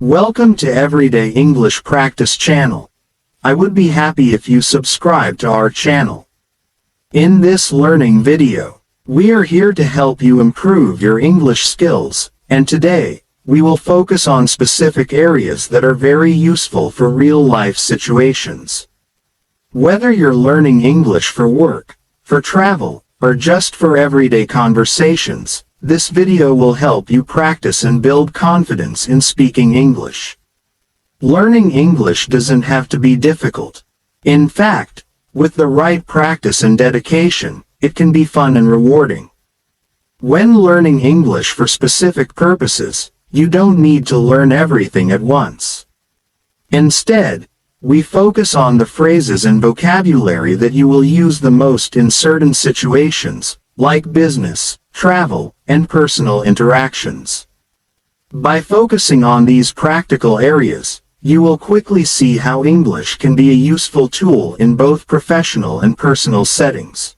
Welcome to Everyday English Practice channel. I would be happy if you subscribe to our channel. In this learning video, we are here to help you improve your English skills, and today, we will focus on specific areas that are very useful for real-life situations. Whether you're learning English for work, for travel, or just for everyday conversations, this video will help you practice and build confidence in speaking English. Learning English doesn't have to be difficult. In fact, with the right practice and dedication, it can be fun and rewarding. When learning English for specific purposes, you don't need to learn everything at once. Instead, we focus on the phrases and vocabulary that you will use the most in certain situations, like business, travel, and personal interactions. By focusing on these practical areas, you will quickly see how English can be a useful tool in both professional and personal settings.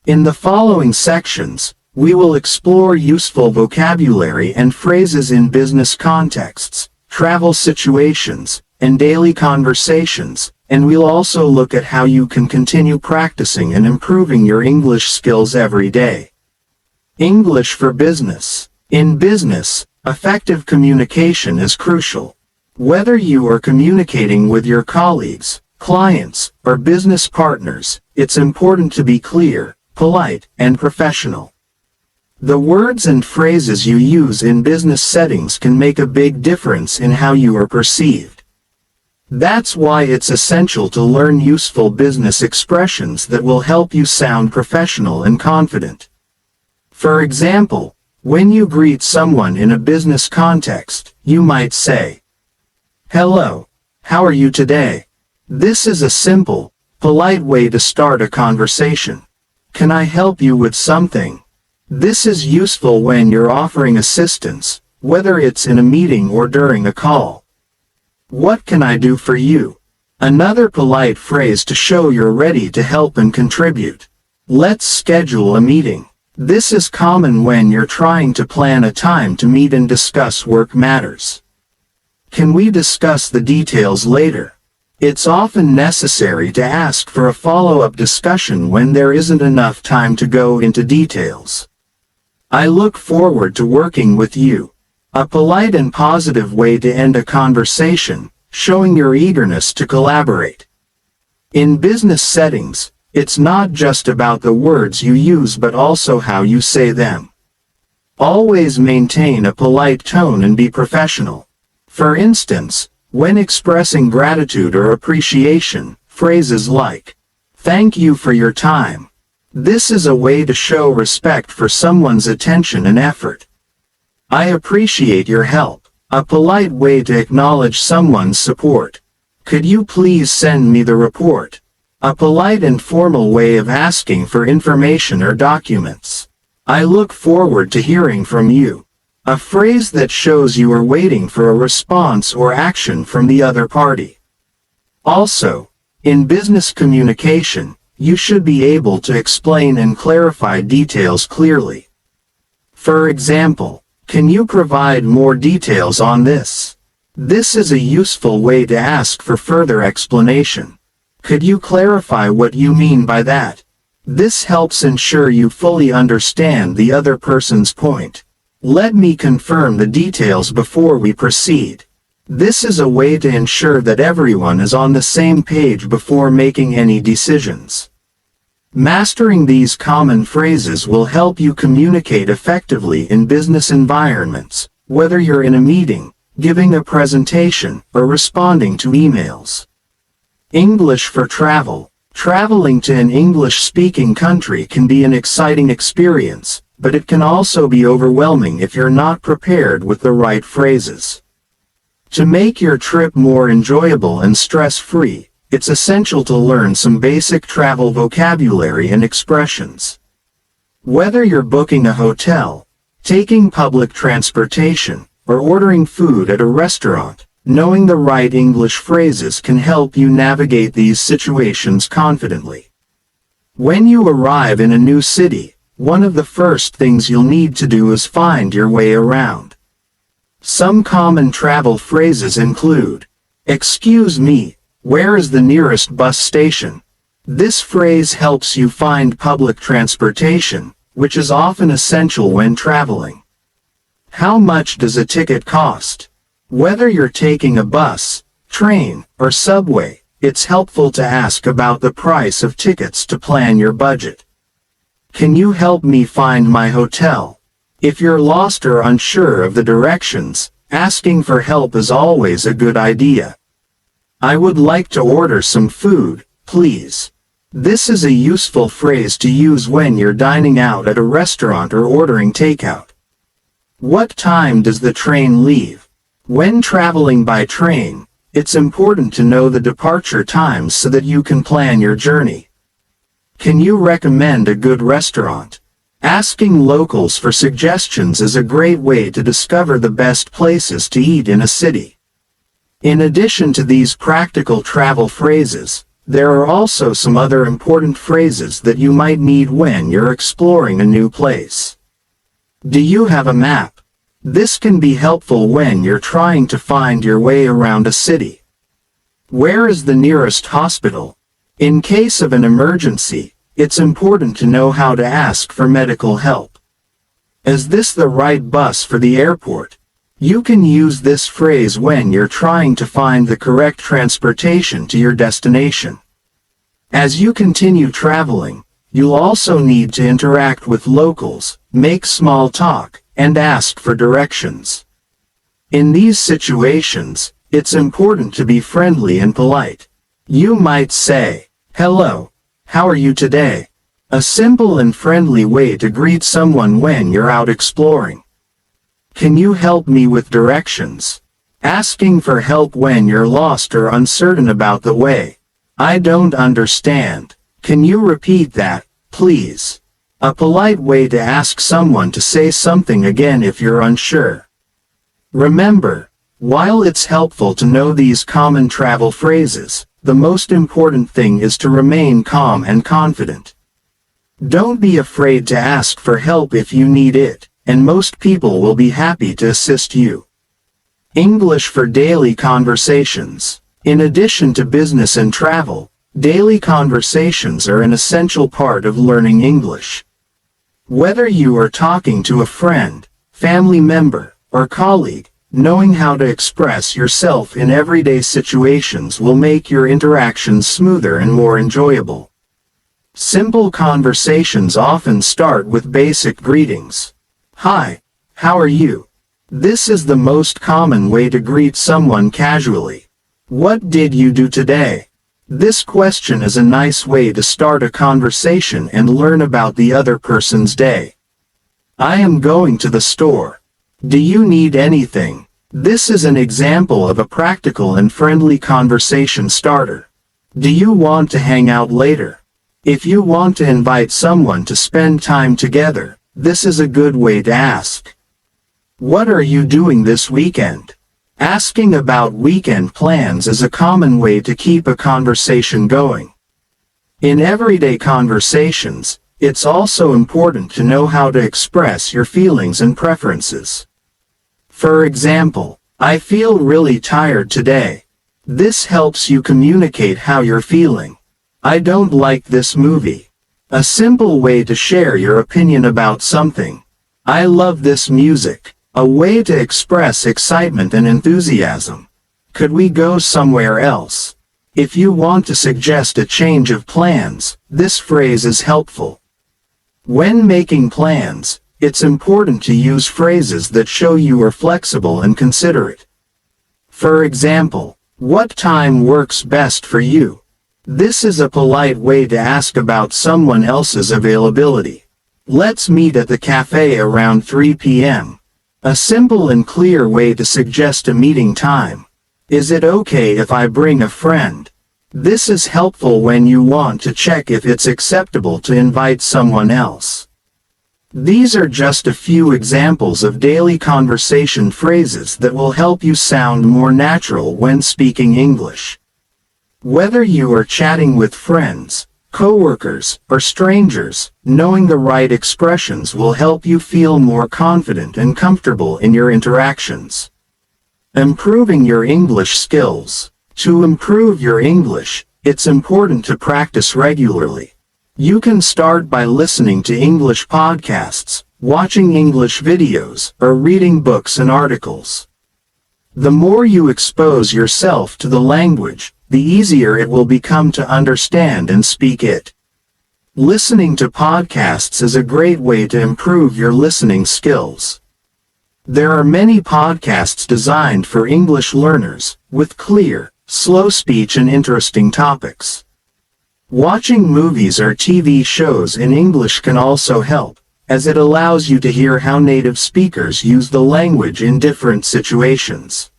In the following sections, we will explore useful vocabulary and phrases in business contexts, travel situations, and daily conversations, and we'll also look at how you can continue practicing and improving your English skills every day. English for business. In business, effective communication is crucial. Whether you are communicating with your colleagues, clients, or business partners, it's important to be clear, polite, and professional. The words and phrases you use in business settings can make a big difference in how you are perceived. That's why it's essential to learn useful business expressions that will help you sound professional and confident. For example, when you greet someone in a business context, you might say, "Hello, how are you today?" This is a simple, polite way to start a conversation. "Can I help you with something?" This is useful when you're offering assistance, whether it's in a meeting or during a call. "What can I do for you?" Another polite phrase to show you're ready to help and contribute. "Let's schedule a meeting." This is common when you're trying to plan a time to meet and discuss work matters. "Can we discuss the details later?" It's often necessary to ask for a follow-up discussion when there isn't enough time to go into details. "I look forward to working with you." A polite and positive way to end a conversation, showing your eagerness to collaborate. In business settings, it's not just about the words you use but also how you say them. Always maintain a polite tone and be professional. For instance, when expressing gratitude or appreciation, phrases like, "Thank you for your time." This is a way to show respect for someone's attention and effort. "I appreciate your help." A polite way to acknowledge someone's support. "Could you please send me the report?" A polite and formal way of asking for information or documents. "I look forward to hearing from you." A phrase that shows you are waiting for a response or action from the other party. Also, in business communication, you should be able to explain and clarify details clearly. For example, "Can you provide more details on this?" This is a useful way to ask for further explanation. "Could you clarify what you mean by that?" This helps ensure you fully understand the other person's point. "Let me confirm the details before we proceed." This is a way to ensure that everyone is on the same page before making any decisions. Mastering these common phrases will help you communicate effectively in business environments, whether you're in a meeting, giving a presentation, or responding to emails. English for travel. Traveling to an English-speaking country can be an exciting experience, but it can also be overwhelming if you're not prepared with the right phrases. To make your trip more enjoyable and stress-free, it's essential to learn some basic travel vocabulary and expressions. Whether you're booking a hotel, taking public transportation, or ordering food at a restaurant, knowing the right English phrases can help you navigate these situations confidently. When you arrive in a new city, one of the first things you'll need to do is find your way around. Some common travel phrases include, "Excuse me, where is the nearest bus station?" This phrase helps you find public transportation, which is often essential when traveling. "How much does a ticket cost?" Whether you're taking a bus, train, or subway, it's helpful to ask about the price of tickets to plan your budget. "Can you help me find my hotel?" If you're lost or unsure of the directions, asking for help is always a good idea. "I would like to order some food, please." This is a useful phrase to use when you're dining out at a restaurant or ordering takeout. "What time does the train leave?" When traveling by train, it's important to know the departure times so that you can plan your journey. "Can you recommend a good restaurant?" Asking locals for suggestions is a great way to discover the best places to eat in a city. In addition to these practical travel phrases, there are also some other important phrases that you might need when you're exploring a new place. "Do you have a map?" This can be helpful when you're trying to find your way around a city. "Where is the nearest hospital?" In case of an emergency, it's important to know how to ask for medical help. "Is this the right bus for the airport?" You can use this phrase when you're trying to find the correct transportation to your destination. As you continue traveling, you'll also need to interact with locals, make small talk, and ask for directions. In these situations, it's important to be friendly and polite. You might say, "Hello, how are you today?" A simple and friendly way to greet someone when you're out exploring. "Can you help me with directions?" Asking for help when you're lost or uncertain about the way. "I don't understand. Can you repeat that, please?" A polite way to ask someone to say something again if you're unsure. Remember, while it's helpful to know these common travel phrases, the most important thing is to remain calm and confident. Don't be afraid to ask for help if you need it, and most people will be happy to assist you. English for daily conversations. In addition to business and travel, daily conversations are an essential part of learning English. Whether you are talking to a friend, family member, or colleague, knowing how to express yourself in everyday situations will make your interactions smoother and more enjoyable. Simple conversations often start with basic greetings. "Hi, how are you?" This is the most common way to greet someone casually. "What did you do today?" This question is a nice way to start a conversation and learn about the other person's day. "I am going to the store. Do you need anything?" This is an example of a practical and friendly conversation starter. "Do you want to hang out later?" If you want to invite someone to spend time together, this is a good way to ask. "What are you doing this weekend?" Asking about weekend plans is a common way to keep a conversation going. In everyday conversations, it's also important to know how to express your feelings and preferences. For example, "I feel really tired today." This helps you communicate how you're feeling. "I don't like this movie." A simple way to share your opinion about something. "I love this music." A way to express excitement and enthusiasm. "Could we go somewhere else?" If you want to suggest a change of plans, this phrase is helpful. When making plans, it's important to use phrases that show you are flexible and considerate. For example, "What time works best for you?" This is a polite way to ask about someone else's availability. "Let's meet at the cafe around 3 p.m. A simple and clear way to suggest a meeting time. "Is it okay if I bring a friend?" This is helpful when you want to check if it's acceptable to invite someone else. These are just a few examples of daily conversation phrases that will help you sound more natural when speaking English. Whether you are chatting with friends, coworkers, or strangers, knowing the right expressions will help you feel more confident and comfortable in your interactions. Improving your English skills. To improve your English, it's important to practice regularly. You can start by listening to English podcasts, watching English videos, or reading books and articles. The more you expose yourself to the language, the easier it will become to understand and speak it. Listening to podcasts is a great way to improve your listening skills. There are many podcasts designed for English learners, with clear, slow speech and interesting topics. Watching movies or TV shows in English can also help, as it allows you to hear how native speakers use the language in different situations.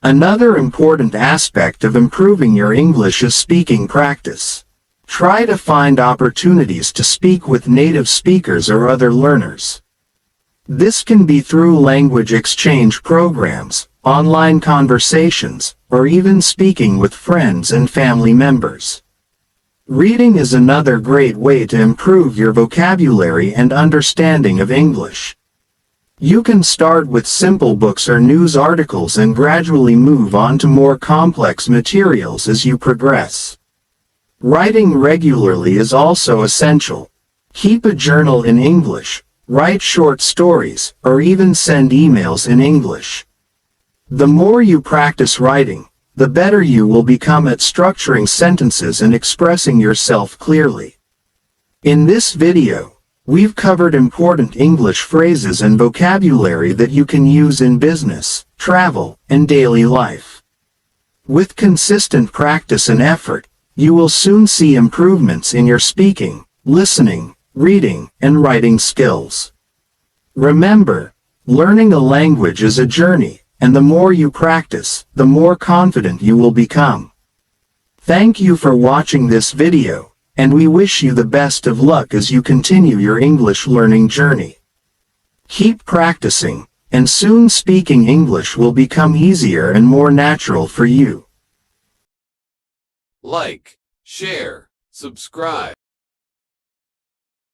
Another important aspect of improving your English is speaking practice. Try to find opportunities to speak with native speakers or other learners. This can be through language exchange programs, online conversations, or even speaking with friends and family members. Reading is another great way to improve your vocabulary and understanding of English. You can start with simple books or news articles and gradually move on to more complex materials as you progress. Writing regularly is also essential. Keep a journal in English, write short stories, or even send emails in English. The more you practice writing, the better you will become at structuring sentences and expressing yourself clearly. In this video, we've covered important English phrases and vocabulary that you can use in business, travel, and daily life. With consistent practice and effort, you will soon see improvements in your speaking, listening, reading, and writing skills. Remember, learning a language is a journey, and the more you practice, the more confident you will become. Thank you for watching this video, and we wish you the best of luck as you continue your English learning journey. Keep practicing, and soon speaking English will become easier and more natural for you. Like, share, subscribe.